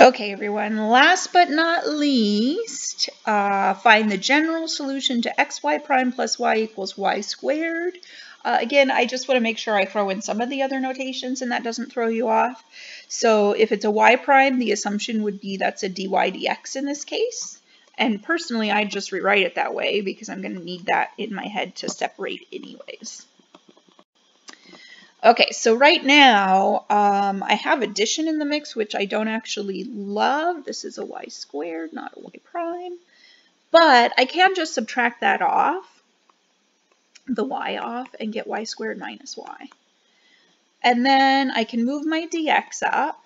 Okay, everyone, last but not least, find the general solution to xy prime plus y equals y squared. Again, I just want to make sure I throw in some of the other notations and that doesn't throw you off. So if it's a y prime, the assumption would be that's a dy dx in this case. And personally, I just rewrite it that way because I'm going to need that in my head to separate anyways. Okay, so right now I have addition in the mix, which I don't actually love. This is a y squared, not a y prime. But I can just subtract that off, the y off, and get y squared minus y. And then I can move my dx up.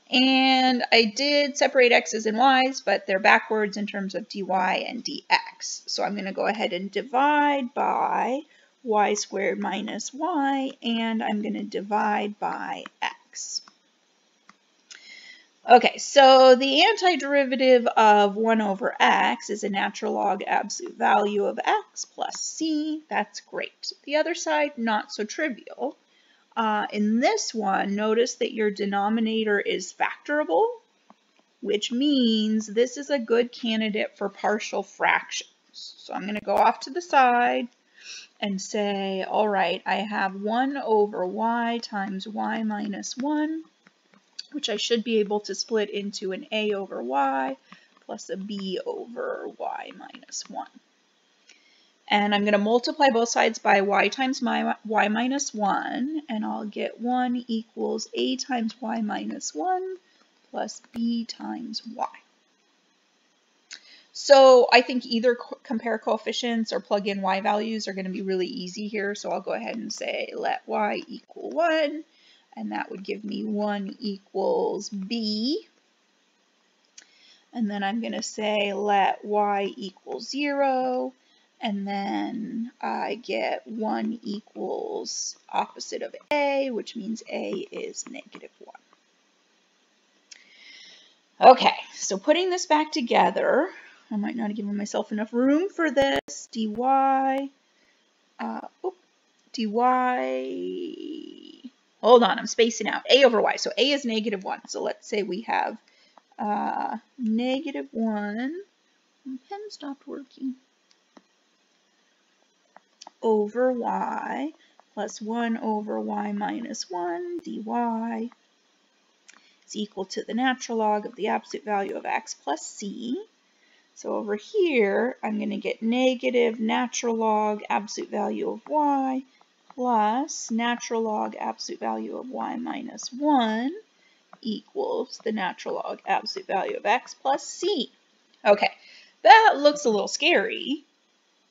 And I did separate x's and y's, but they're backwards in terms of dy and dx. So I'm going to go ahead and divide by y squared minus y, and I'm going to divide by x. Okay, so the antiderivative of 1 over x is a natural log absolute value of x plus c. That's great. The other side, not so trivial. In this one, notice that your denominator is factorable, which means this is a good candidate for partial fractions. So I'm going to go off to the side and say, all right, I have 1 over y times y minus 1, which I should be able to split into an a over y plus a b over y minus 1. And I'm going to multiply both sides by y times y minus 1, and I'll get 1 equals a times y minus 1 plus b times y. So I think either compare coefficients or plug in y values are going to be really easy here. So I'll go ahead and say let y equal 1, and that would give me 1 equals b. And then I'm going to say let y equal 0. And then I get 1 equals opposite of a, which means a is negative 1. Okay, so putting this back together, I might not have given myself enough room for this. dy, hold on, I'm spacing out. A over y, so a is negative 1. So let's say we have negative 1, my pen stopped working, over y plus 1 over y minus 1 dy is equal to the natural log of the absolute value of x plus c. So over here, I'm going to get negative natural log absolute value of y plus natural log absolute value of y minus 1 equals the natural log absolute value of x plus c. Okay, that looks a little scary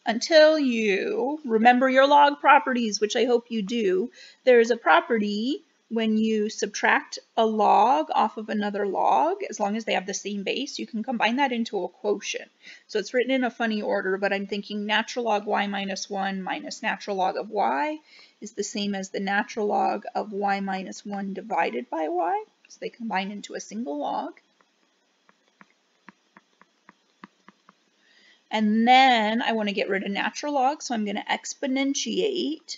until you remember your log properties, which I hope you do. There's a property when you subtract a log off of another log, as long as they have the same base, you can combine that into a quotient. So it's written in a funny order, but I'm thinking natural log y minus 1 minus natural log of y is the same as the natural log of y minus 1 divided by y. So they combine into a single log. And then I want to get rid of natural log, so I'm going to exponentiate.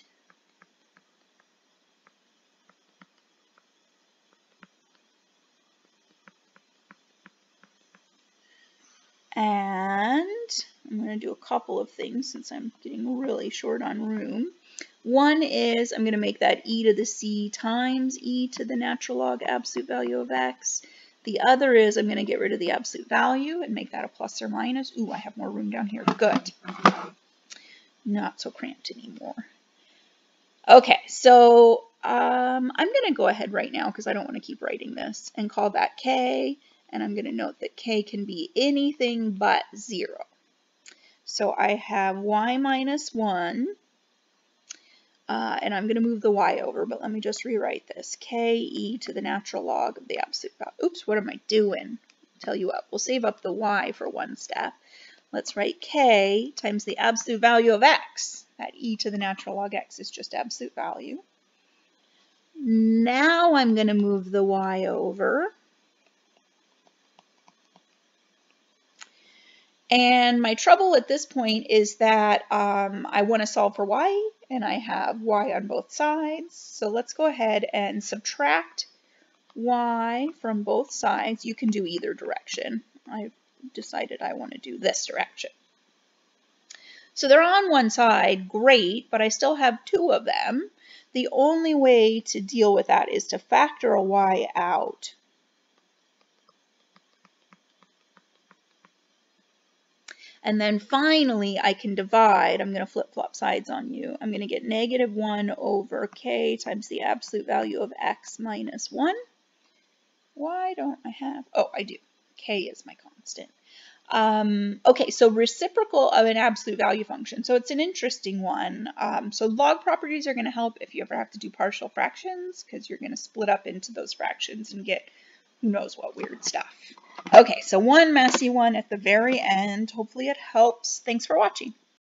And I'm going to do a couple of things since I'm getting really short on room. One is I'm going to make that e to the c times e to the natural log absolute value of x. The other is I'm going to get rid of the absolute value and make that a plus or minus. Ooh, I have more room down here. Good. Not so cramped anymore. Okay, so I'm going to go ahead right now because I don't want to keep writing this and call that k. And I'm going to note that k can be anything but 0. So I have y minus 1. And I'm going to move the y over, but let me just rewrite this. K e to the natural log of the absolute value. Oops, what am I doing? Tell you what, we'll save up the y for one step. Let's write k times the absolute value of x. That e to the natural log x is just absolute value. Now I'm going to move the y over. And my trouble at this point is that I want to solve for y, and I have y on both sides. So let's go ahead and subtract y from both sides. You can do either direction. I've decided I want to do this direction. So they're on one side, great, but I still have two of them. The only way to deal with that is to factor a y out. And then finally, I can divide. I'm going to flip-flop sides on you. I'm going to get negative 1 over k times the absolute value of x minus 1. Why don't I have? Oh, I do. K is my constant. Okay, so reciprocal of an absolute value function. So it's an interesting one. So log properties are going to help if you ever have to do partial fractions, because you're going to split up into those fractions and get who knows what weird stuff. Okay, so one messy one at the very end. Hopefully it helps. Thanks for watching.